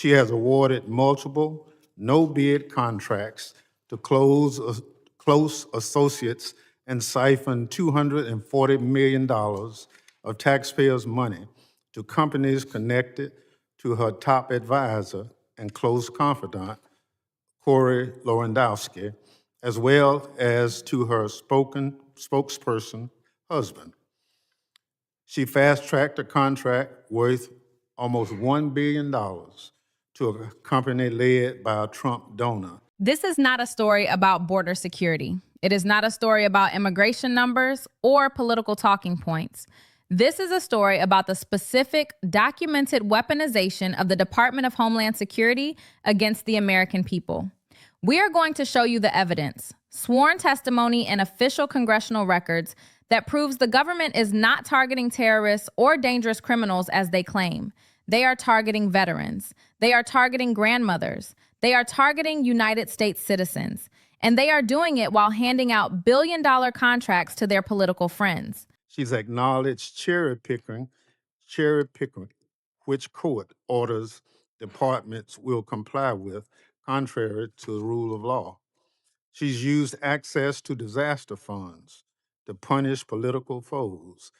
She has awarded multiple no-bid contracts to close associates and siphoned $240 million of taxpayers' money to companies connected to her top advisor and close confidant, Corey Lewandowski, as well as to her spokesperson husband. She fast-tracked a contract worth almost $1 billion to a company led by a Trump donor. This is not a story about border security. It is not a story about immigration numbers or political talking points. This is a story about the specific, documented weaponization of the Department of Homeland Security against the American people. We are going to show you the evidence, sworn testimony, and official congressional records that proves the government is not targeting terrorists or dangerous criminals as they claim. They are targeting veterans. They are targeting grandmothers. They are targeting United States citizens. And they are doing it while handing out billion-dollar contracts to their political friends. She's acknowledged cherry picking, which court orders departments will comply with, contrary to the rule of law. She's used access to disaster funds to punish political foes.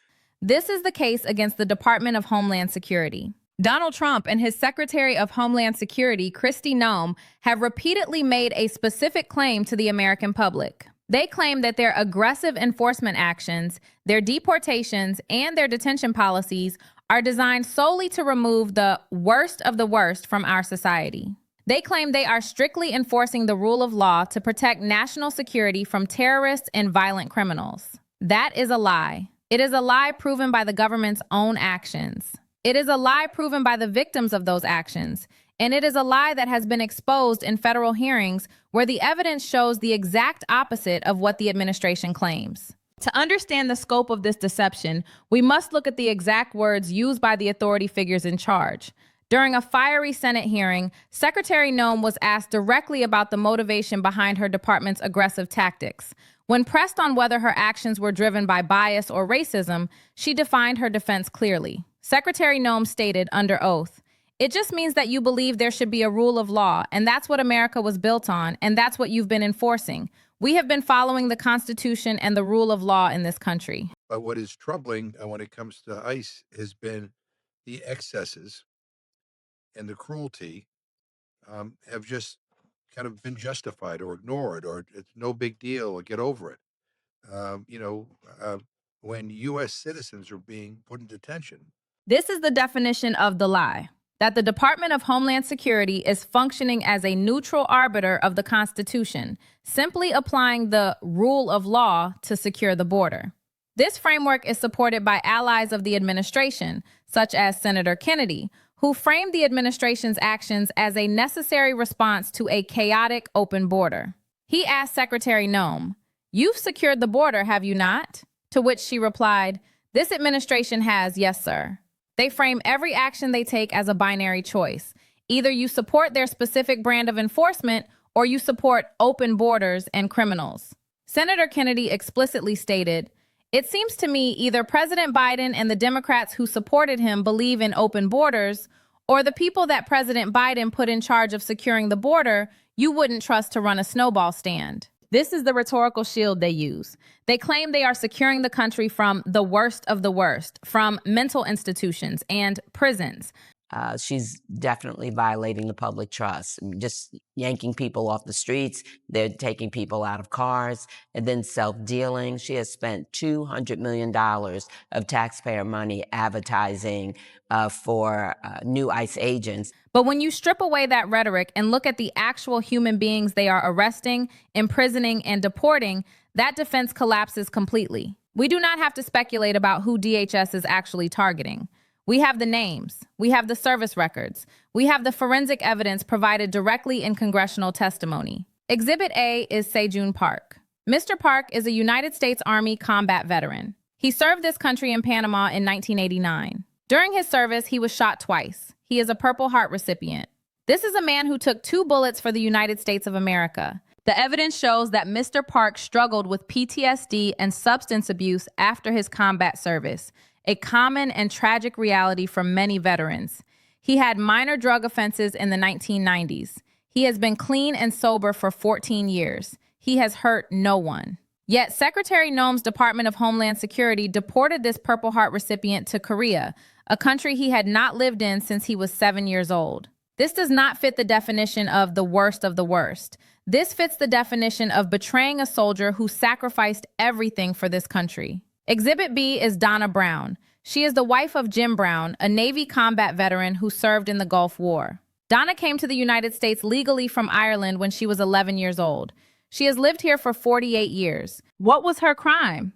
This is the case against the Department of Homeland Security. Donald Trump and his Secretary of Homeland Security, Kristi Noem, have repeatedly made a specific claim to the American public. They claim that their aggressive enforcement actions, their deportations, and their detention policies are designed solely to remove the worst of the worst from our society. They claim they are strictly enforcing the rule of law to protect national security from terrorists and violent criminals. That is a lie. It is a lie proven by the government's own actions. It is a lie proven by the victims of those actions. And it is a lie that has been exposed in federal hearings where the evidence shows the exact opposite of what the administration claims. To understand the scope of this deception, we must look at the exact words used by the authority figures in charge. During a fiery Senate hearing, Secretary Noem was asked directly about the motivation behind her department's aggressive tactics. When pressed on whether her actions were driven by bias or racism, she defined her defense clearly. Secretary Noem stated under oath, "It just means that you believe there should be a rule of law, and that's what America was built on, and that's what you've been enforcing. We have been following the Constitution and the rule of law in this country." But what is troubling when it comes to ICE has been the excesses and the cruelty have just kind of been justified or ignored, or it's no big deal, or get over it. When U.S. citizens are being put in detention. This is the definition of the lie, that the Department of Homeland Security is functioning as a neutral arbiter of the Constitution, simply applying the rule of law to secure the border. This framework is supported by allies of the administration, such as Senator Kennedy, who framed the administration's actions as a necessary response to a chaotic open border. He asked Secretary Noem, "You've secured the border, have you not?" To which she replied, "This administration has, yes, sir." They frame every action they take as a binary choice. Either you support their specific brand of enforcement or you support open borders and criminals. Senator Kennedy explicitly stated, "It seems to me either President Biden and the Democrats who supported him believe in open borders, or the people that President Biden put in charge of securing the border, you wouldn't trust to run a snowball stand." This is the rhetorical shield they use. They claim they are securing the country from the worst of the worst, from mental institutions and prisons. She's definitely violating the public trust, just yanking people off the streets. They're taking people out of cars and then self-dealing. She has spent $200 million of taxpayer money advertising for new ICE agents. But when you strip away that rhetoric and look at the actual human beings they are arresting, imprisoning, and deporting, that defense collapses completely. We do not have to speculate about who DHS is actually targeting. We have the names, we have the service records, we have the forensic evidence provided directly in congressional testimony. Exhibit A is Sejun Park. Mr. Park is a United States Army combat veteran. He served this country in Panama in 1989. During his service, he was shot twice. He is a Purple Heart recipient. This is a man who took 2 bullets for the United States of America. The evidence shows that Mr. Park struggled with PTSD and substance abuse after his combat service, a common and tragic reality for many veterans. He had minor drug offenses in the 1990s. He has been clean and sober for 14 years. He has hurt no one. Yet Secretary Noem's Department of Homeland Security deported this Purple Heart recipient to Korea, a country he had not lived in since he was 7 years old. This does not fit the definition of the worst of the worst. This fits the definition of betraying a soldier who sacrificed everything for this country. Exhibit B is Donna Brown. She is the wife of Jim Brown, a Navy combat veteran who served in the Gulf War. Donna came to the United States legally from Ireland when she was 11 years old. She has lived here for 48 years. What was her crime?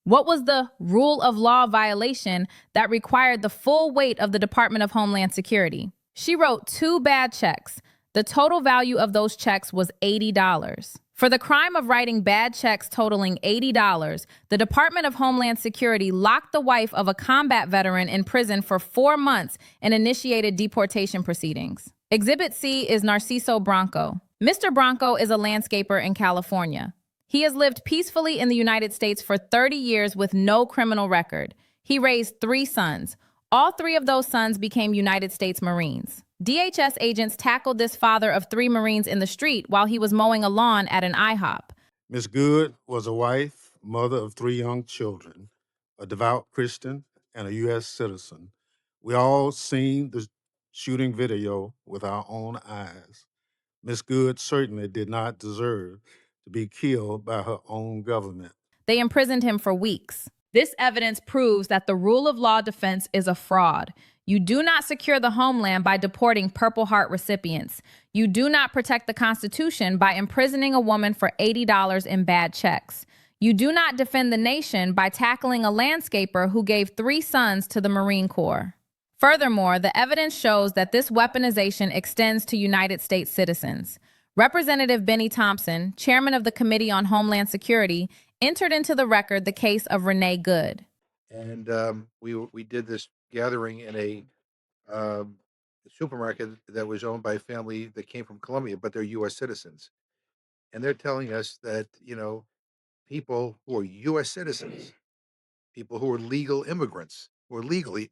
What was the rule of law violation that required the full weight of the Department of Homeland Security? She wrote 2 bad checks. The total value of those checks was $80. For the crime of writing bad checks totaling $80, the Department of Homeland Security locked the wife of a combat veteran in prison for 4 months and initiated deportation proceedings. Exhibit C is Narciso Branco. Mr. Branco is a landscaper in California. He has lived peacefully in the United States for 30 years with no criminal record. He raised 3 sons. All 3 of those sons became United States Marines. DHS agents tackled this father of 3 Marines in the street while he was mowing a lawn at an IHOP. Ms. Good was a wife, mother of 3 young children, a devout Christian, and a U.S. citizen. We all seen the shooting video with our own eyes. Ms. Good certainly did not deserve to be killed by her own government. They imprisoned him for weeks. This evidence proves that the rule of law defense is a fraud. You do not secure the homeland by deporting Purple Heart recipients. You do not protect the Constitution by imprisoning a woman for $80 in bad checks. You do not defend the nation by tackling a landscaper who gave 3 sons to the Marine Corps. Furthermore, the evidence shows that this weaponization extends to United States citizens. Representative Benny Thompson, chairman of the Committee on Homeland Security, entered into the record the case of Renee Good. And we did this gathering in a supermarket that was owned by a family that came from Colombia, but they're U.S. citizens. And they're telling us that, people who are U.S. citizens, people who are legal immigrants, who are legally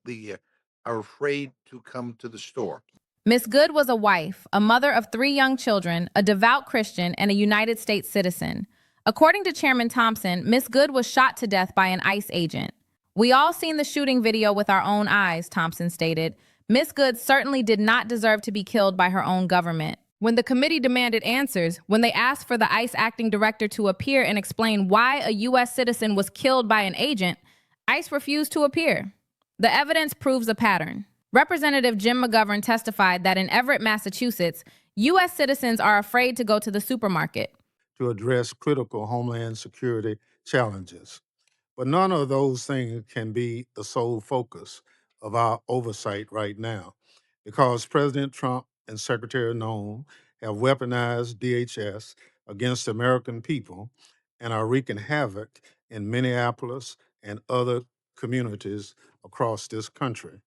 are afraid to come to the store. Miss Good was a wife, a mother of 3 young children, a devout Christian, and a United States citizen. According to Chairman Thompson, Miss Good was shot to death by an ICE agent. We all seen the shooting video with our own eyes, Thompson stated. Miss Good certainly did not deserve to be killed by her own government. When the committee demanded answers, when they asked for the ICE acting director to appear and explain why a U.S. citizen was killed by an agent, ICE refused to appear. The evidence proves a pattern. Representative Jim McGovern testified that in Everett, Massachusetts, U.S. citizens are afraid to go to the supermarket to address critical homeland security challenges. But none of those things can be the sole focus of our oversight right now, because President Trump and Secretary Noem have weaponized DHS against the American people and are wreaking havoc in Minneapolis and other communities across this country.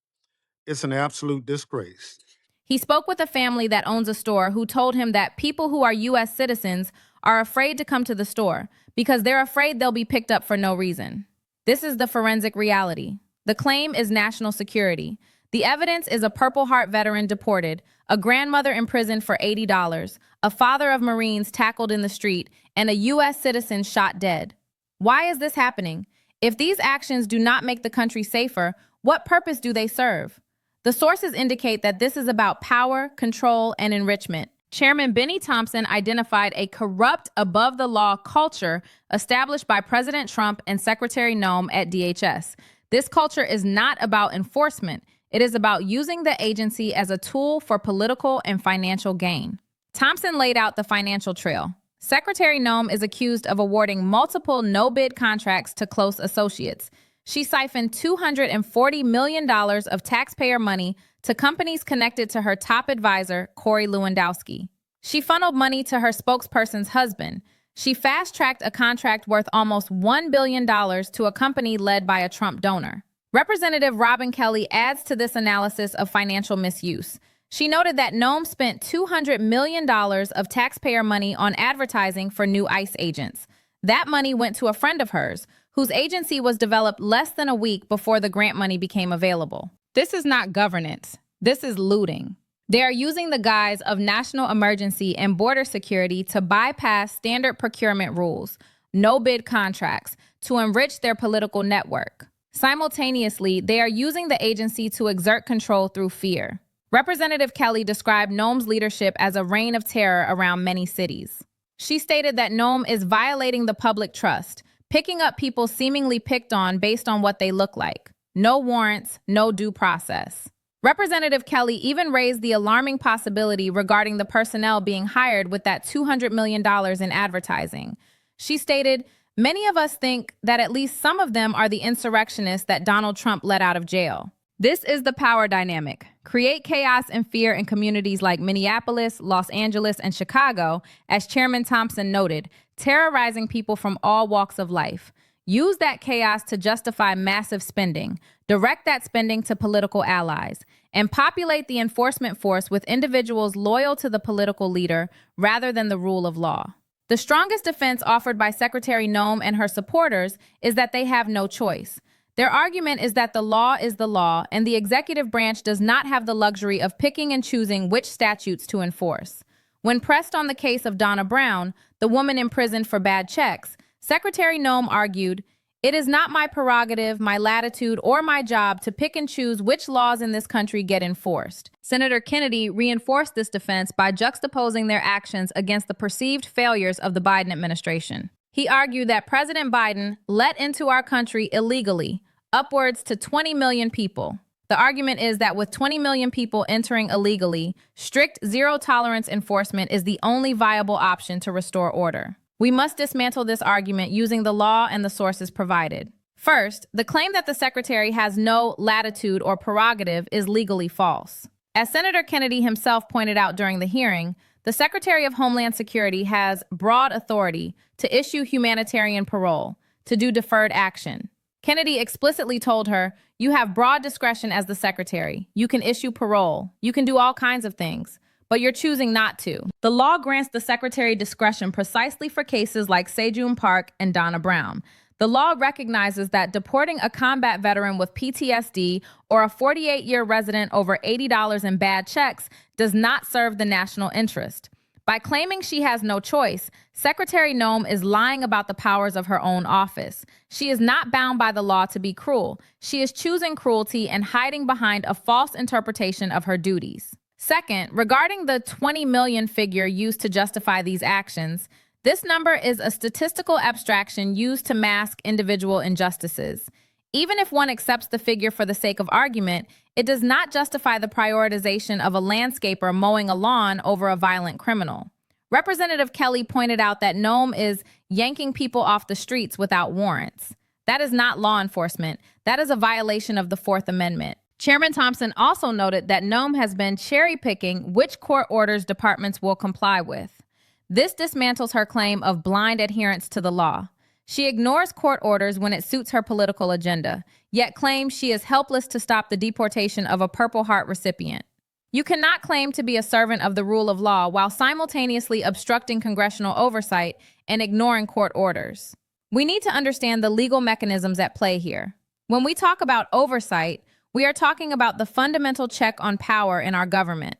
It's an absolute disgrace. He spoke with a family that owns a store who told him that people who are U.S. citizens are afraid to come to the store because they're afraid they'll be picked up for no reason. This is the forensic reality. The claim is national security. The evidence is a Purple Heart veteran deported, a grandmother imprisoned for $80, a father of Marines tackled in the street, and a U.S. citizen shot dead. Why is this happening? If these actions do not make the country safer, what purpose do they serve? The sources indicate that this is about power, control, and enrichment. Chairman Benny Thompson identified a corrupt, above-the-law culture established by President Trump and Secretary Noem at DHS. This culture is not about enforcement. It is about using the agency as a tool for political and financial gain. Thompson laid out the financial trail. Secretary Noem is accused of awarding multiple no-bid contracts to close associates. She siphoned $240 million of taxpayer money to companies connected to her top advisor, Corey Lewandowski. She funneled money to her spokesperson's husband. She fast-tracked a contract worth almost $1 billion to a company led by a Trump donor. Representative Robin Kelly adds to this analysis of financial misuse. She noted that Noem spent $200 million of taxpayer money on advertising for new ICE agents. That money went to a friend of hers, whose agency was developed less than a week before the grant money became available. This is not governance. This is looting. They are using the guise of national emergency and border security to bypass standard procurement rules, no-bid contracts, to enrich their political network. Simultaneously, they are using the agency to exert control through fear. Representative Kelly described Noem's leadership as a reign of terror around many cities. She stated that Noem is violating the public trust, picking up people seemingly picked on based on what they look like. No warrants, no due process. Representative Kelly even raised the alarming possibility regarding the personnel being hired with that $200 million in advertising. She stated, "Many of us think that at least some of them are the insurrectionists that Donald Trump let out of jail." This is the power dynamic. Create chaos and fear in communities like Minneapolis, Los Angeles, and Chicago, as Chairman Thompson noted, terrorizing people from all walks of life. Use that chaos to justify massive spending. Direct that spending to political allies. And populate the enforcement force with individuals loyal to the political leader rather than the rule of law. The strongest defense offered by Secretary Noem and her supporters is that they have no choice. Their argument is that the law is the law, and the executive branch does not have the luxury of picking and choosing which statutes to enforce. When pressed on the case of Donna Brown, the woman imprisoned for bad checks, Secretary Noem argued, "It is not my prerogative, my latitude, or my job to pick and choose which laws in this country get enforced." Senator Kennedy reinforced this defense by juxtaposing their actions against the perceived failures of the Biden administration. He argued that President Biden let into our country illegally upwards to 20 million people. The argument is that with 20 million people entering illegally, strict zero-tolerance enforcement is the only viable option to restore order. We must dismantle this argument using the law and the sources provided. First, the claim that the Secretary has no latitude or prerogative is legally false. As Senator Kennedy himself pointed out during the hearing, the Secretary of Homeland Security has broad authority to issue humanitarian parole, to do deferred action. Kennedy explicitly told her, "You have broad discretion as the Secretary. You can issue parole. You can do all kinds of things, but you're choosing not to." The law grants the Secretary discretion precisely for cases like Sejun Park and Donna Brown. The law recognizes that deporting a combat veteran with PTSD or a 48-year resident over $80 in bad checks does not serve the national interest. By claiming she has no choice, Secretary Noem is lying about the powers of her own office. She is not bound by the law to be cruel. She is choosing cruelty and hiding behind a false interpretation of her duties. Second, regarding the 20 million figure used to justify these actions, this number is a statistical abstraction used to mask individual injustices. Even if one accepts the figure for the sake of argument, it does not justify the prioritization of a landscaper mowing a lawn over a violent criminal. Representative Kelly pointed out that Noem is yanking people off the streets without warrants. That is not law enforcement. That is a violation of the Fourth Amendment. Chairman Thompson also noted that Noem has been cherry-picking which court orders departments will comply with. This dismantles her claim of blind adherence to the law. She ignores court orders when it suits her political agenda, yet claims she is helpless to stop the deportation of a Purple Heart recipient. You cannot claim to be a servant of the rule of law while simultaneously obstructing congressional oversight and ignoring court orders. We need to understand the legal mechanisms at play here. When we talk about oversight, we are talking about the fundamental check on power in our government.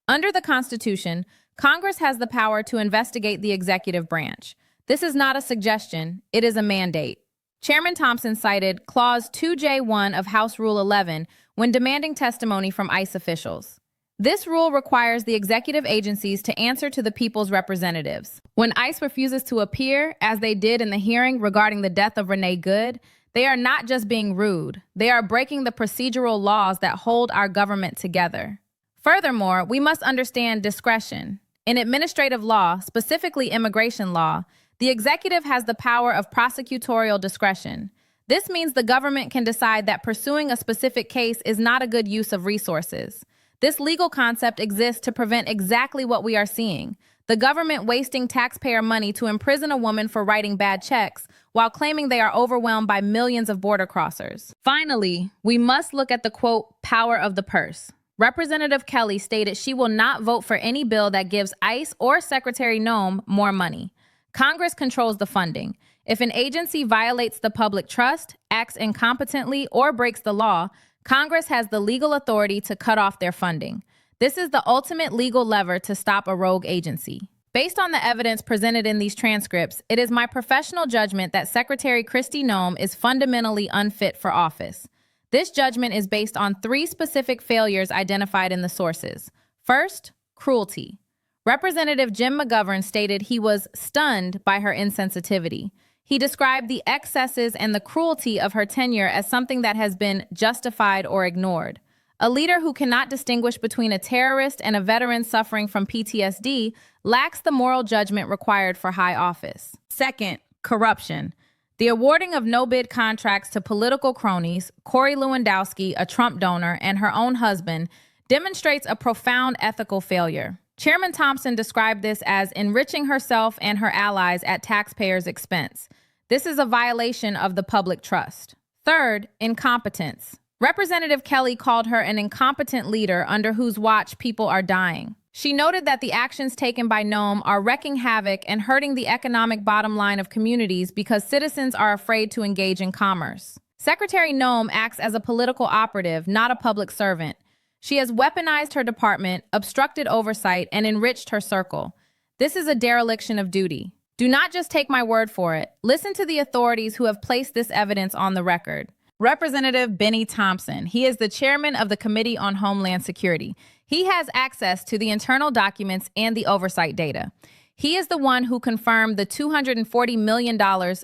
Under the Constitution, Congress has the power to investigate the executive branch. This is not a suggestion, it is a mandate. Chairman Thompson cited Clause 2J1 of House Rule 11 when demanding testimony from ICE officials. This rule requires the executive agencies to answer to the people's representatives. When ICE refuses to appear, as they did in the hearing regarding the death of Renee Good, they are not just being rude, they are breaking the procedural laws that hold our government together. Furthermore, we must understand discretion. In administrative law, specifically immigration law, the executive has the power of prosecutorial discretion. This means the government can decide that pursuing a specific case is not a good use of resources. This legal concept exists to prevent exactly what we are seeing: the government wasting taxpayer money to imprison a woman for writing bad checks while claiming they are overwhelmed by millions of border crossers. Finally, we must look at the, quote, power of the purse. Representative Kelly stated she will not vote for any bill that gives ICE or Secretary Noem more money. Congress controls the funding. If an agency violates the public trust, acts incompetently, or breaks the law, Congress has the legal authority to cut off their funding. This is the ultimate legal lever to stop a rogue agency. Based on the evidence presented in these transcripts, it is my professional judgment that Secretary Kristi Noem is fundamentally unfit for office. This judgment is based on 3 specific failures identified in the sources. First, cruelty. Representative Jim McGovern stated he was stunned by her insensitivity. He described the excesses and the cruelty of her tenure as something that has been justified or ignored. A leader who cannot distinguish between a terrorist and a veteran suffering from PTSD lacks the moral judgment required for high office. Second, corruption. The awarding of no-bid contracts to political cronies, Corey Lewandowski, a Trump donor, and her own husband, demonstrates a profound ethical failure. Chairman Thompson described this as enriching herself and her allies at taxpayers' expense. This is a violation of the public trust. Third, incompetence. Representative Kelly called her an incompetent leader under whose watch people are dying. She noted that the actions taken by Noem are wreaking havoc and hurting the economic bottom line of communities because citizens are afraid to engage in commerce. Secretary Noem acts as a political operative, not a public servant. She has weaponized her department, obstructed oversight, and enriched her circle. This is a dereliction of duty. Do not just take my word for it. Listen to the authorities who have placed this evidence on the record. Representative Benny Thompson. He is the chairman of the Committee on Homeland Security. He has access to the internal documents and the oversight data. He is the one who confirmed the $240 million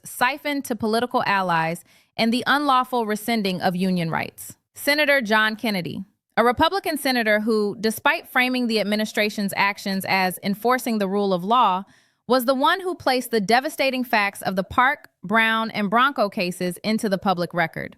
siphoned to political allies and the unlawful rescinding of union rights. Senator John Kennedy, a Republican senator who, despite framing the administration's actions as enforcing the rule of law, was the one who placed the devastating facts of the Park, Brown, and Bronco cases into the public record.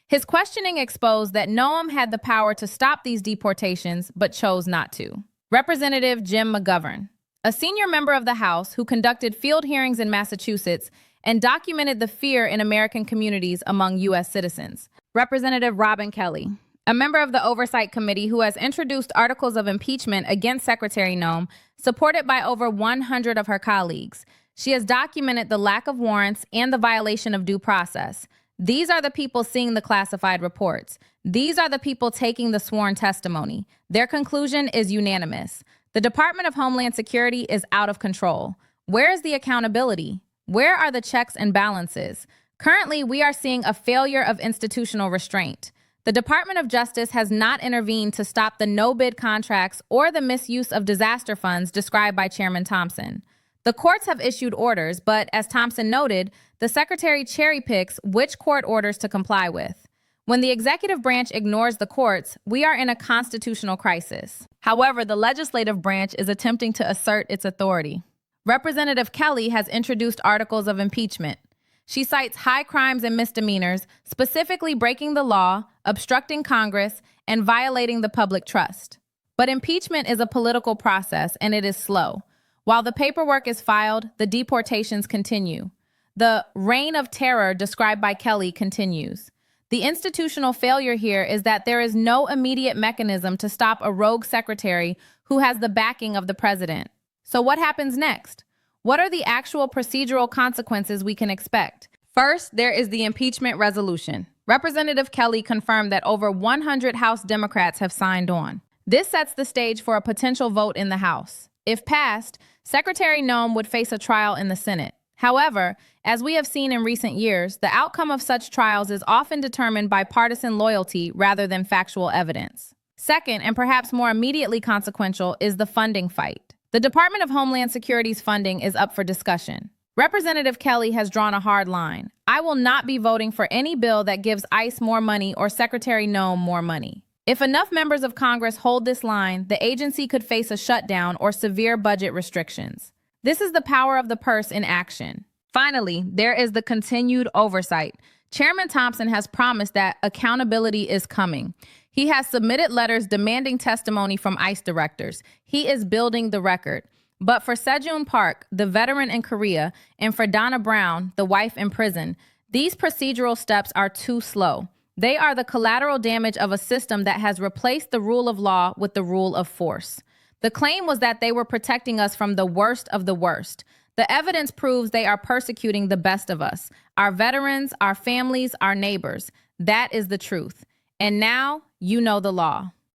His questioning exposed that Noem had the power to stop these deportations, but chose not to. Representative Jim McGovern, a senior member of the House who conducted field hearings in Massachusetts and documented the fear in American communities among U.S. citizens. Representative Robin Kelly, a member of the Oversight Committee who has introduced articles of impeachment against Secretary Noem, supported by over 100 of her colleagues. She has documented the lack of warrants and the violation of due process. These are the people seeing the classified reports. These are the people taking the sworn testimony. Their conclusion is unanimous. The Department of Homeland Security is out of control. Where is the accountability? Where are the checks and balances? Currently, we are seeing a failure of institutional restraint. The Department of Justice has not intervened to stop the no-bid contracts or the misuse of disaster funds described by Chairman Thompson. The courts have issued orders, but as Thompson noted, the Secretary cherry-picks which court orders to comply with. When the executive branch ignores the courts, we are in a constitutional crisis. However, the legislative branch is attempting to assert its authority. Representative Kelly has introduced articles of impeachment. She cites high crimes and misdemeanors, specifically breaking the law, obstructing Congress, and violating the public trust. But impeachment is a political process, and it is slow. While the paperwork is filed, the deportations continue. The reign of terror described by Kelly continues. The institutional failure here is that there is no immediate mechanism to stop a rogue secretary who has the backing of the president. So what happens next? What are the actual procedural consequences we can expect? First, there is the impeachment resolution. Representative Kelly confirmed that over 100 House Democrats have signed on. This sets the stage for a potential vote in the House. If passed, Secretary Noem would face a trial in the Senate. However, as we have seen in recent years, the outcome of such trials is often determined by partisan loyalty rather than factual evidence. Second, and perhaps more immediately consequential, is the funding fight. The Department of Homeland Security's funding is up for discussion. Representative Kelly has drawn a hard line. I will not be voting for any bill that gives ICE more money or Secretary Noem more money. If enough members of Congress hold this line, the agency could face a shutdown or severe budget restrictions. This is the power of the purse in action. Finally, there is the continued oversight. Chairman Thompson has promised that accountability is coming. He has submitted letters demanding testimony from ICE directors. He is building the record. But for Sejun Park, the veteran in Korea, and for Donna Brown, the wife in prison, these procedural steps are too slow. They are the collateral damage of a system that has replaced the rule of law with the rule of force. The claim was that they were protecting us from the worst of the worst. The evidence proves they are persecuting the best of us, our veterans, our families, our neighbors. That is the truth. And now you know the law.